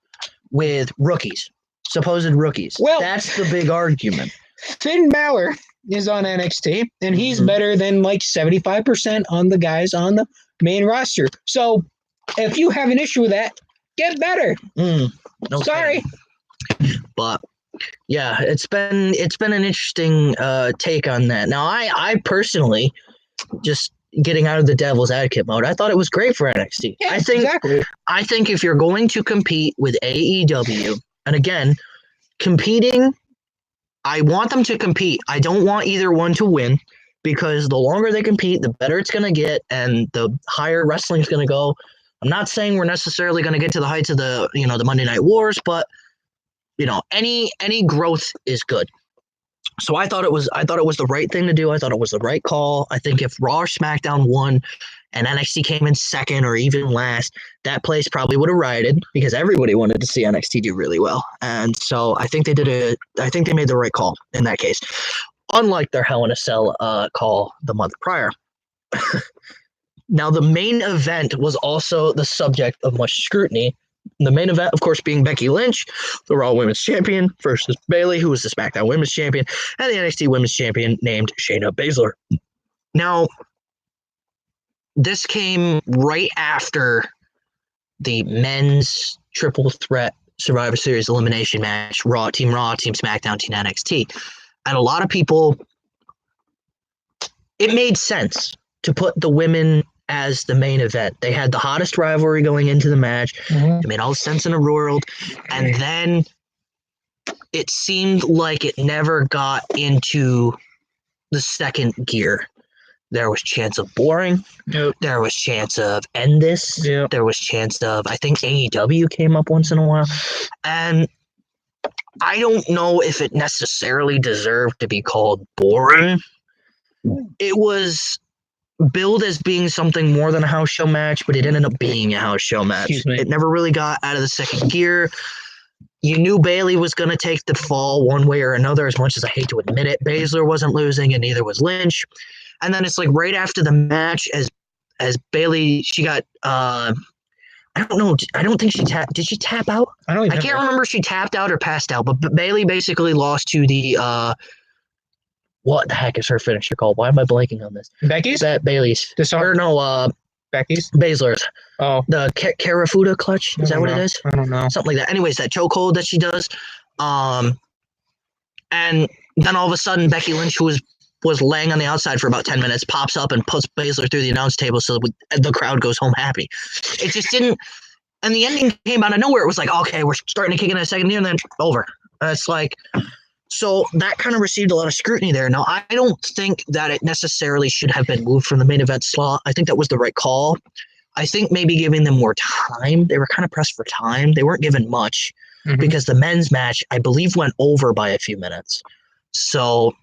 with rookies, supposed rookies. Well, that's the big argument. Finn Balor is on NXT, and he's better than like 75% on the guys on the main roster. So if you have an issue with that, get better. Okay. Sorry. But yeah, it's been an interesting take on that. Now, I personally, just getting out of the devil's advocate mode, I thought it was great for NXT. Yeah, exactly. I think if you're going to compete with AEW, and again, competing, I want them to compete. I don't want either one to win, because the longer they compete, the better it's going to get, and the higher wrestling is going to go. I'm not saying we're necessarily going to get to the heights of the Monday Night Wars, but any growth is good. So I thought it was the right thing to do. I thought it was the right call. I think if Raw or SmackDown won and NXT came in second or even last, that place probably would have rioted, because everybody wanted to see NXT do really well. And so I think they made the right call in that case. Unlike their Hell in a Cell call the month prior. Now, the main event was also the subject of much scrutiny. The main event, of course, being Becky Lynch, the Raw Women's Champion, versus Bayley, who was the SmackDown Women's Champion, and the NXT Women's Champion named Shayna Baszler. Now, this came right after the men's triple threat Survivor Series elimination match, Team SmackDown, Team NXT. And a lot of people, it made sense to put the women as the main event. They had the hottest rivalry going into the match. It made all the sense in the world. And then it seemed like it never got into the second gear. There was chance of boring. Yep. There was chance of end this. Yep. There was chance of, I think AEW came up once in a while. And I don't know if it necessarily deserved to be called boring. It was billed as being something more than a house show match, but it ended up being a house show match. It never really got out of the second gear. You knew Bailey was going to take the fall one way or another, as much as I hate to admit it. Baszler wasn't losing, and neither was Lynch. And then it's like right after the match, as Bailey, she got I don't know. I don't think she tapped. Did she tap out? I can't remember if she tapped out or passed out. But Bailey basically lost to the what the heck is her finisher called? Why am I blanking on this? Becky's? Bailey's. Or no, Becky's? Baszler's. Oh. The Karafuda clutch? Is that what it is? I don't know. Something like that. Anyways, that chokehold that she does. And then all of a sudden, Becky Lynch, who was laying on the outside for about 10 minutes, pops up and puts Baszler through the announce table so the crowd goes home happy. It just didn't. And the ending came out of nowhere. It was like, okay, we're starting to kick in a second here, and then over. And it's like, so that kind of received a lot of scrutiny there. Now, I don't think that it necessarily should have been moved from the main event slot. I think that was the right call. I think maybe giving them more time. They were kind of pressed for time. They weren't given much because the men's match, I believe, went over by a few minutes. So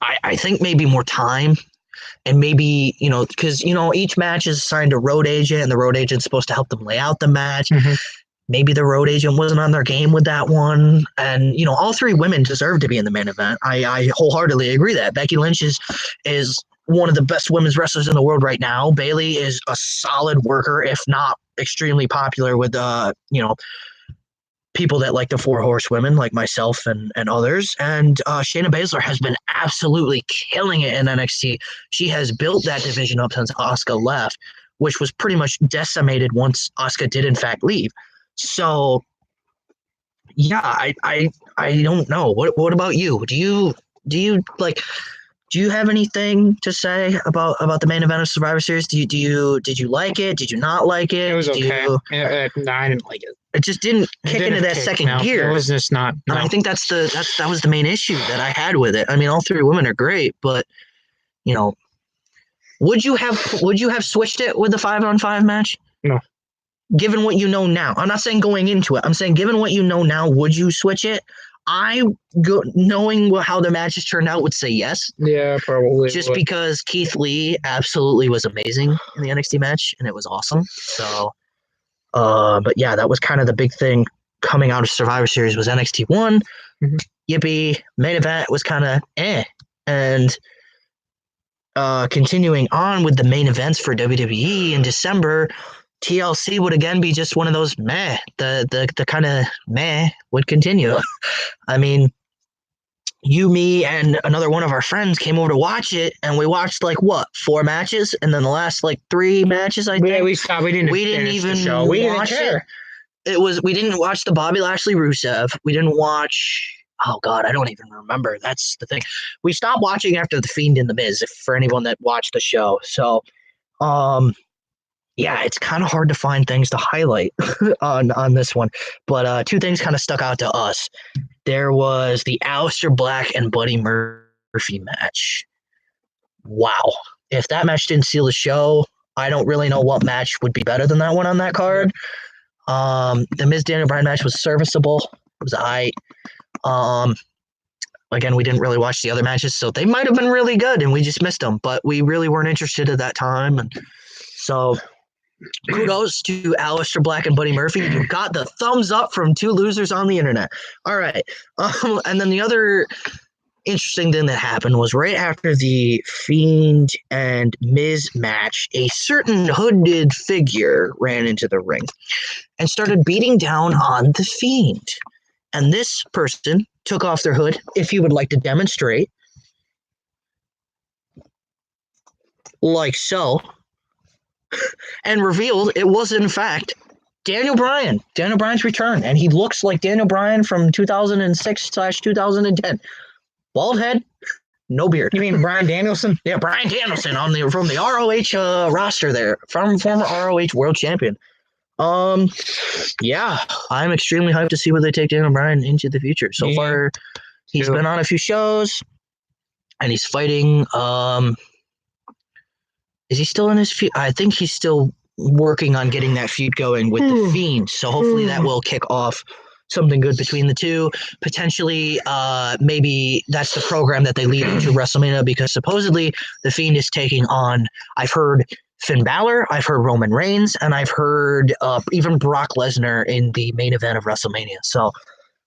I think maybe more time. And maybe, because, each match is assigned a road agent, and the road agent's supposed to help them lay out the match. Maybe the road agent wasn't on their game with that one. And, all three women deserve to be in the main event. I wholeheartedly agree that. Becky Lynch is one of the best women's wrestlers in the world right now. Bailey is a solid worker, if not extremely popular with, people that like the Four Horsewomen, like myself and others. And Shayna Baszler has been absolutely killing it in NXT. She has built that division up since Asuka left, which was pretty much decimated once Asuka did in fact leave. So, yeah, I don't know. What about you? Do you have anything to say about the main event of Survivor Series? Did you like it? Did you not like it? It was okay. No, I didn't like it. It just didn't kick into that second gear. It was just not. No. And I think that was the main issue that I had with it. I mean, all three women are great, but would you have switched it with the 5-on-5 match? No. Given what you know now, I'm not saying going into it. I'm saying given what you know now, would you switch it? Knowing how the matches turned out, would say yes. Yeah, probably. Just because Keith Lee absolutely was amazing in the NXT match, and it was awesome. So, but yeah, that was kind of the big thing coming out of Survivor Series was NXT 1. Yippee. Main event was kind of And continuing on with the main events for WWE in December, TLC would again be just one of those meh. The kind of meh would continue. I mean, you, me, and another one of our friends came over to watch it, and we watched 4 matches, and then the last 3 matches. I think we stopped. We didn't even watch it. We didn't watch the Bobby Lashley Rusev. We didn't watch. Oh God, I don't even remember. That's the thing. We stopped watching after the Fiend and the Miz. For anyone that watched the show, so yeah, it's kind of hard to find things to highlight on this one. But 2 things kind of stuck out to us. There was the Aleister Black and Buddy Murphy match. Wow. If that match didn't seal the show, I don't really know what match would be better than that one on that card. The Miz Daniel Bryan match was serviceable. It was aight. Again, we didn't really watch the other matches, so they might have been really good, and we just missed them. But we really weren't interested at that time, and so kudos to Aleister Black and Buddy Murphy. You got the thumbs up from 2 losers on the internet. All right. And then the other interesting thing that happened was right after the Fiend and Miz match, a certain hooded figure ran into the ring and started beating down on the Fiend. And this person took off their hood, if you would like to demonstrate, like so, and revealed it was, in fact, Daniel Bryan. Daniel Bryan's return. And he looks like Daniel Bryan from 2006/2010. Bald head, no beard. You mean Bryan Danielson? Yeah, Bryan Danielson from the ROH roster there, from former ROH world champion. Yeah, I'm extremely hyped to see where they take Daniel Bryan into the future. So far, he's been on a few shows, and he's fighting. Is he still in his feud? I think he's still working on getting that feud going with the Fiend. So hopefully that will kick off something good between the two. Potentially, maybe that's the program that they lead into WrestleMania, because supposedly the Fiend is taking on, I've heard, Finn Balor, I've heard Roman Reigns, and I've heard even Brock Lesnar in the main event of WrestleMania. So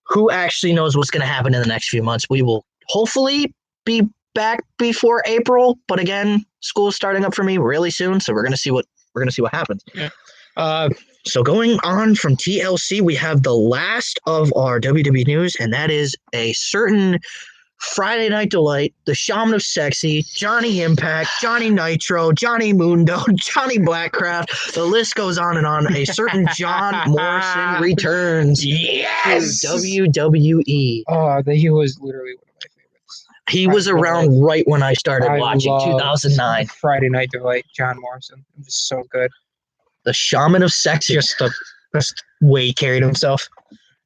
who actually knows what's going to happen in the next few months? We will hopefully be back before April, but again, school's starting up for me really soon, so we're going to see what happens. Yeah. So going on from TLC, we have the last of our WWE news, and that is a certain Friday Night Delight, the Shaman of Sexy, Johnny Impact, Johnny Nitro, Johnny Mundo, Johnny Blackcraft. The list goes on and on. A certain John Morrison returns Yes! to WWE. Oh, he was literally one of my favorites. He was around right when I started watching, 2009. Friday Night Delight, John Morrison. It was so good. The Shaman of Sexy. Just the way he carried himself.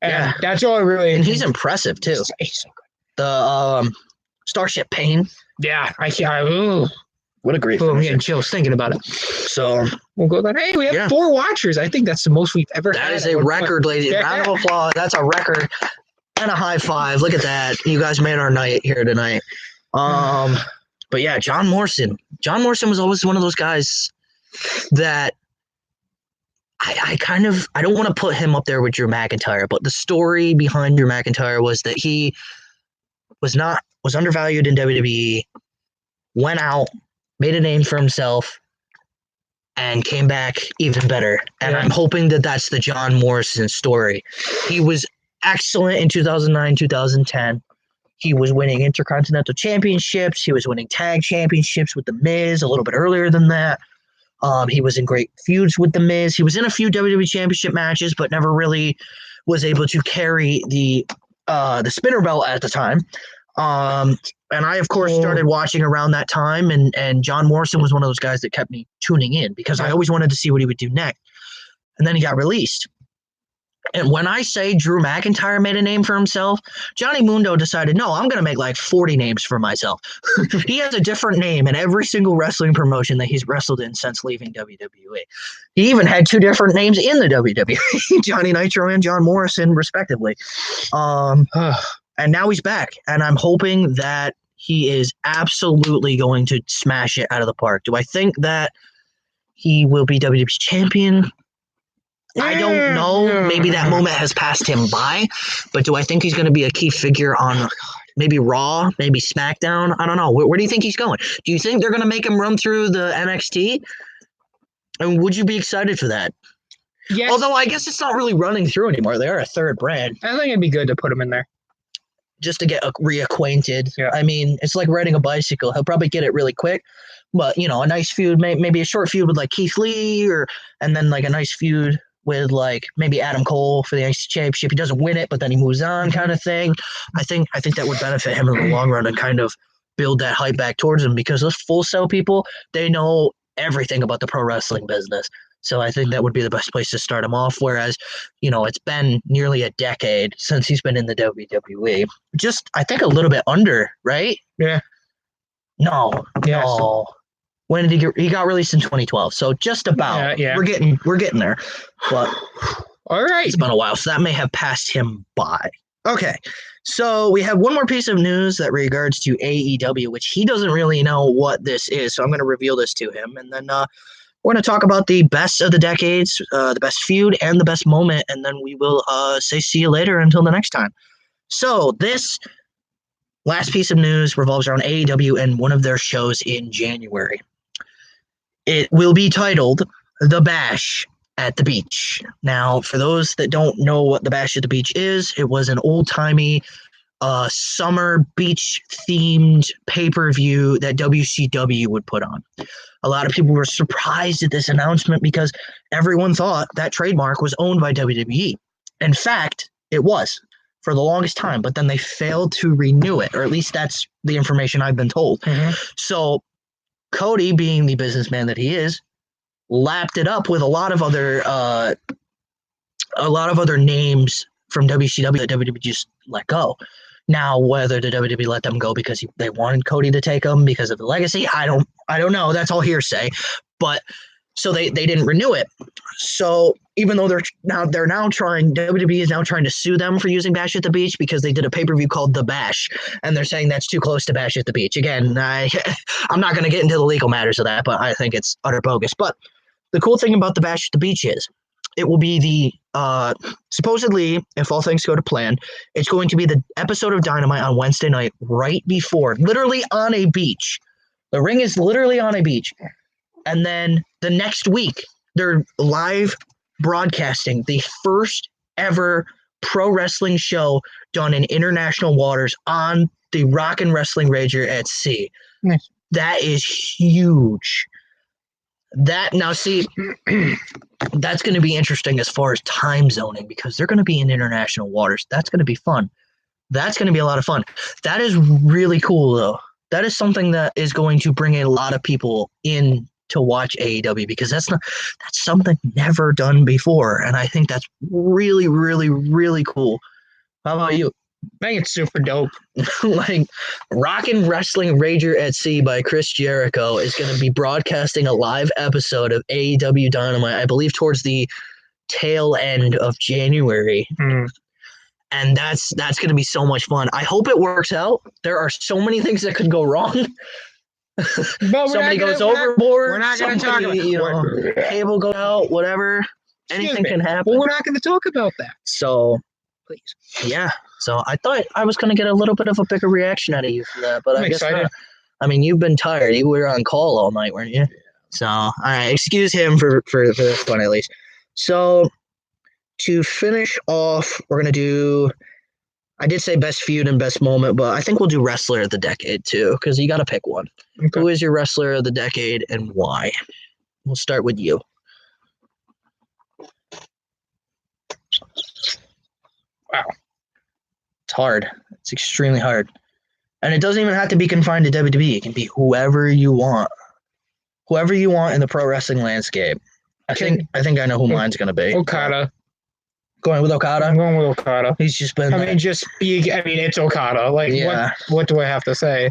And Yeah. that's all I really. And he's impressive, too. He's so good. The Starship Pain. Yeah, What a great I'm finisher. getting chills thinking about it. So We'll go then. Hey, we have 4 watchers. I think that's the most we've ever had. that is a record, ladies. Round of applause. That's a record and a high five. Look at that. You guys made our night here tonight. But yeah, John Morrison. John Morrison was always one of those guys that I don't want to put him up there with Drew McIntyre, but the story behind Drew McIntyre was that he was undervalued in WWE, went out, made a name for himself, and came back even better. And I'm hoping that that's the John Morrison story. He was excellent in 2009, 2010. He was winning Intercontinental Championships. He was winning Tag Championships with The Miz a little bit earlier than that. He was in great feuds with The Miz. He was in a few WWE Championship matches, but never really was able to carry the spinner belt at the time. And I, of course, started watching around that time, and John Morrison was one of those guys that kept me tuning in because I always wanted to see what he would do next. And then he got released. And when I say Drew McIntyre made a name for himself, Johnny Mundo decided, no, I'm going to make like 40 names for myself. He has a different name in every single wrestling promotion that he's wrestled in since leaving WWE. He even had 2 different names in the WWE, Johnny Nitro and John Morrison, respectively. And now he's back, and I'm hoping that he is absolutely going to smash it out of the park. Do I think that he will be WWE champion? I don't know. Maybe that moment has passed him by, but do I think he's going to be a key figure on maybe Raw, maybe SmackDown? I don't know. Where do you think he's going? Do you think they're going to make him run through the NXT? And would you be excited for that? Yes. Although I guess it's not really running through anymore. They are a third brand. I think it'd be good to put him in there. Just to get reacquainted. Yeah. I mean, it's like riding a bicycle. He'll probably get it really quick, but a nice feud, maybe a short feud with like Keith Lee, and then like a nice feud with like maybe Adam Cole for the NXT Championship. He doesn't win it, but then he moves on, kind of thing. I think that would benefit him in the long run and kind of build that hype back towards him, because those Full Sail people, they know everything about the pro wrestling business. So I think that would be the best place to start him off. Whereas, it's been nearly a decade since he's been in the WWE. Just, I think, a little bit under, right? Yeah. No. Yes. No. When did he got released in 2012? So just about. Yeah. We're getting there. But all right. It's been a while, so that may have passed him by. Okay. So we have one more piece of news that regards to AEW, which he doesn't really know what this is. So I'm going to reveal this to him, and then we're going to talk about the best of the decades, the best feud, and the best moment, and then we will say see you later until the next time. So this last piece of news revolves around AEW and one of their shows in January. It will be titled The Bash at the Beach. Now, for those that don't know what The Bash at the Beach is, it was an old-timey summer beach-themed pay-per-view that WCW would put on. A lot of people were surprised at this announcement because everyone thought that trademark was owned by WWE. In fact, it was for the longest time, but then they failed to renew it, or at least that's the information I've been told. Mm-hmm. So Cody, being the businessman that he is, lapped it up with a lot of other names from WCW that WWE just let go. Now, whether the WWE let them go because they wanted Cody to take them because of the legacy, I don't know. That's all hearsay. But So they didn't renew it. So even though they're now trying, WWE is now trying to sue them for using Bash at the Beach because they did a pay-per-view called The Bash, and they're saying that's too close to Bash at the Beach. Again, I'm not going to get into the legal matters of that, but I think it's utter bogus. But the cool thing about The Bash at the Beach is it will be the supposedly, if all things go to plan, it's going to be the episode of Dynamite on Wednesday night right before, literally on a beach. The ring is literally on a beach. And then the next week, they're live broadcasting the first ever pro wrestling show done in international waters on the Rockin' Wrestling Rager at Sea. Nice. That is huge. Now see, that's going to be interesting as far as time zoning because they're going to be in international waters. That's going to be fun. That's going to be a lot of fun. That is really cool, though. That is something that is going to bring a lot of people in to watch AEW because that's something never done before, and I think that's really, really, really cool. How about you? I think it's super dope. Like Rockin' Wrestling Rager at Sea by Chris Jericho is going to be broadcasting a live episode of AEW Dynamite, I believe, towards the tail end of January. And that's going to be so much fun. I hope it works out. There are so many things that could go wrong. Somebody goes overboard. We're not going to talk about it. Cable goes out, whatever. Anything can happen. Well, we're not going to talk about that. So, please. Yeah. So I thought I was going to get a little bit of a bigger reaction out of you for that, but I guess not. I mean, you've been tired. You were on call all night, weren't you? So, all right. Excuse him for this one at least. So, to finish off, we're going to do. I did say best feud and best moment, but I think we'll do wrestler of the decade too, because you got to pick one. Okay. Who is your wrestler of the decade and why? We'll start with you. Wow. It's hard. It's extremely hard. And it doesn't even have to be confined to WWE. It can be whoever you want. Whoever you want in the pro wrestling landscape. I think I know who mine's going to be. Okada. Going with Okada? I'm going with Okada. He's just been it's Okada. Like, yeah. What do I have to say?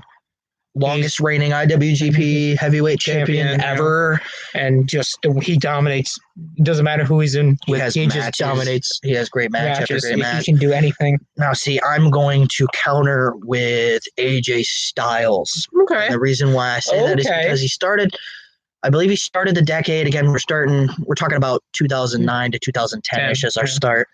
Longest reigning IWGP heavyweight champion ever. And just, he dominates. It doesn't matter who he's in with. He just dominates. He has great match after great match. He can do anything. Now, see, I'm going to counter with AJ Styles. Okay. And the reason why I say that is because I believe he started the decade. Again, we're talking about 2009 to 2010-ish as our start.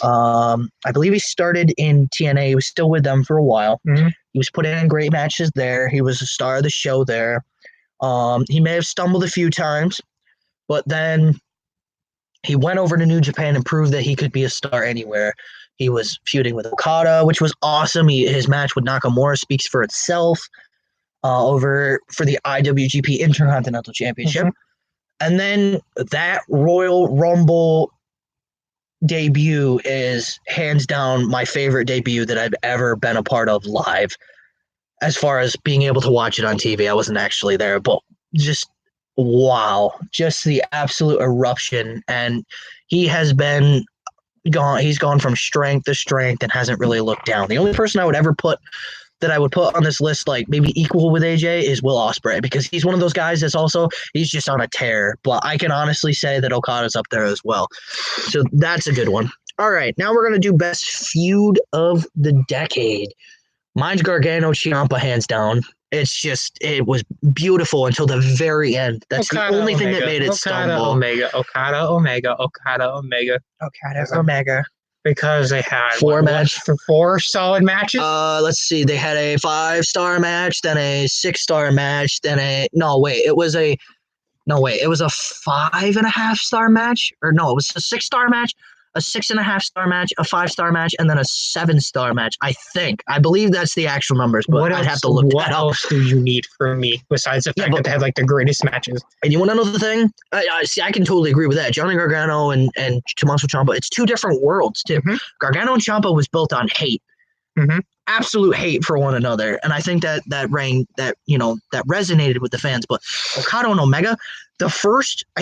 I believe he started in TNA. He was still with them for a while. Mm-hmm. He was putting in great matches there. He was a star of the show there. He may have stumbled a few times, but then he went over to New Japan and proved that he could be a star anywhere. He was feuding with Okada, which was awesome. His match with Nakamura speaks for itself. Over for the IWGP Intercontinental Championship. Mm-hmm. And then that Royal Rumble debut is hands down my favorite debut that I've ever been a part of live. As far as being able to watch it on TV, I wasn't actually there, but just wow, just the absolute eruption. And he's gone from strength to strength and hasn't really looked down. The only person I would put on this list, like maybe equal with AJ, is Will Ospreay, because he's one of those guys he's just on a tear. But I can honestly say that Okada's up there as well. So that's a good one. All right, now we're going to do best feud of the decade. Mine's Gargano Ciampa, hands down. It was beautiful until the very end. That's Okada, the only thing that made it stumble. Okada, Omega. Because they had four solid matches. Let's see. They had a 5-star match, then a 6-star match, then it was a 5.5-star match, or no, it was a 6-star match, a 6.5-star match, a 5-star match, and then a 7-star match. I believe that's the actual numbers, but I'd have to look that up. What else do you need from me besides the fact that they had like the greatest matches? And you want to know the thing? I can totally agree with that. Johnny Gargano and Tommaso Ciampa, it's two different worlds too. Mm-hmm. Gargano and Ciampa was built on hate. Mm-hmm. Absolute hate for one another, and I think that resonated with the fans. But Okada and Omega, I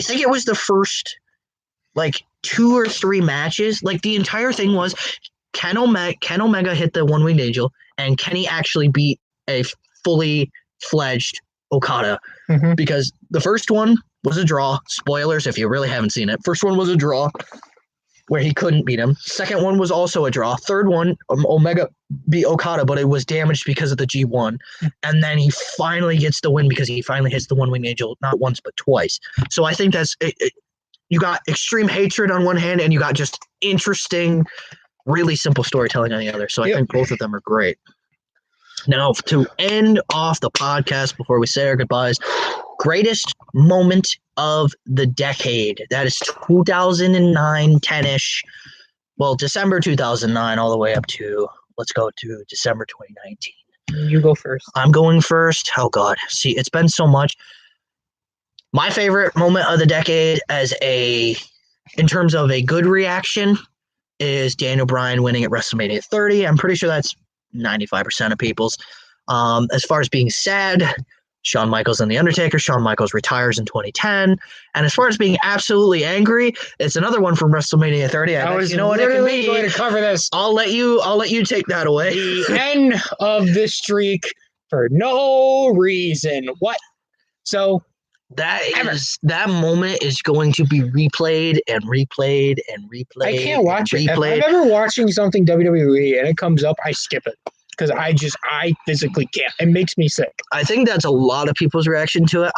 think it was the first like 2 or 3 matches. Like the entire thing was can Omega hit the one-winged angel, and can he actually beat a fully fledged Okada? Mm-hmm. Because the first one, was a draw. Spoilers if you really haven't seen it. First one was a draw where he couldn't beat him. Second one was also a draw. Third one, Omega beat Okada, but it was damaged because of the G1. And then he finally gets the win because he finally hits the one-wing angel, not once, but twice. So I think that's it. You got extreme hatred on one hand, and you got just interesting, really simple storytelling on the other. So I think both of them are great. Now, to end off the podcast before we say our goodbyes, greatest moment of the decade. That is 2009, 10-ish. Well, December 2009 all the way up to, let's go to December 2019. You go first. I'm going first. Oh, God. See, it's been so much. My favorite moment of the decade in terms of a good reaction is Daniel Bryan winning at WrestleMania 30. I'm pretty sure that's 95% of people's. As far as being sad, Shawn Michaels and The Undertaker. Shawn Michaels retires in 2010. And as far as being absolutely angry, it's another one from WrestleMania 30. I was what it can be. going to cover this. I'll let you take that away. The end of the streak for no reason. What? So that moment is going to be replayed and replayed and replayed. I can't watch it. If I'm ever watching something WWE and it comes up, I skip it because I physically can't. It makes me sick. I think that's a lot of people's reaction to it.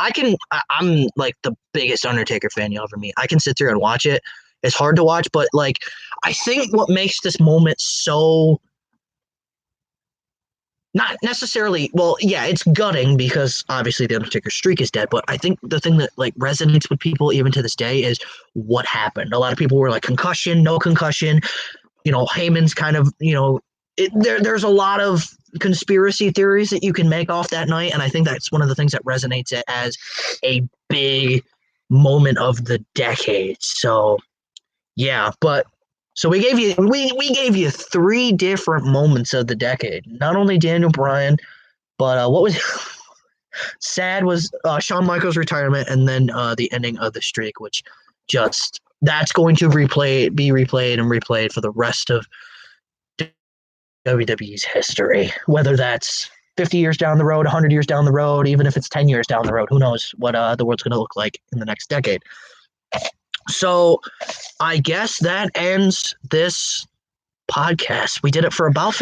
I'm like the biggest Undertaker fan you'll ever meet. I can sit there and watch it. It's hard to watch, but like I think what makes this moment so not necessarily, well, yeah, it's gutting because obviously the Undertaker's streak is dead, but I think the thing that like resonates with people even to this day is what happened. A lot of people were like concussion, no concussion, Heyman's kind of, there's a lot of conspiracy theories that you can make off that night, and I think that's one of the things that resonates it as a big moment of the decade. So, yeah, but so we gave you 3 different moments of the decade. Not only Daniel Bryan, but what was sad was Shawn Michaels' retirement, and then the ending of the streak, which that's going to be replayed and replayed for the rest of WWE's history. Whether that's 50 years down the road, 100 years down the road, even if it's 10 years down the road, who knows what the world's going to look like in the next decade. So I guess that ends this podcast. We did it for we're at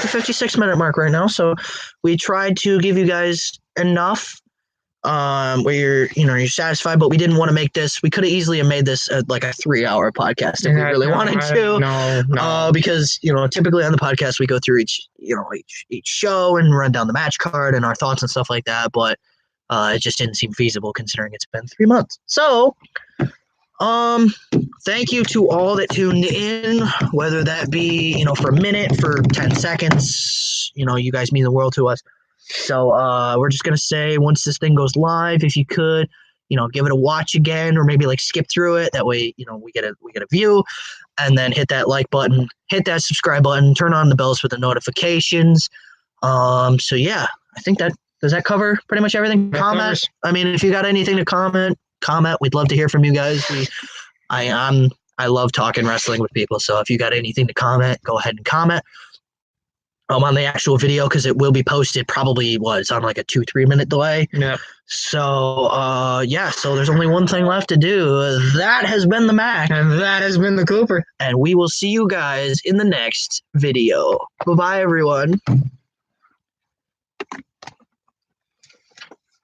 the 56-minute mark right now. So we tried to give you guys enough where you're satisfied, but we didn't want to make this. We could have easily made this like a 3-hour podcast if we really wanted to. No. Because typically on the podcast we go through each show and run down the match card and our thoughts and stuff like that, but it just didn't seem feasible considering it's been 3 months. So thank you to all that tuned in, whether that be for a minute, for 10 seconds. You guys mean the world to us. So we're just gonna say, once this thing goes live, if you could give it a watch again, or maybe like skip through it, that way we get a view, and then hit that like button, hit that subscribe button, turn on the bells for the notifications. So yeah, I think does that cover pretty much everything? Comment. I mean, if you got anything to comment. We'd love to hear from you guys. I love talking wrestling with people. So if you got anything to comment, go ahead and comment. On the actual video, because it will be posted probably it's on like a 2-3 minute delay. Yeah. So so there's only one thing left to do. That has been the Mac. And that has been the Cooper. And we will see you guys in the next video. Bye-bye, everyone.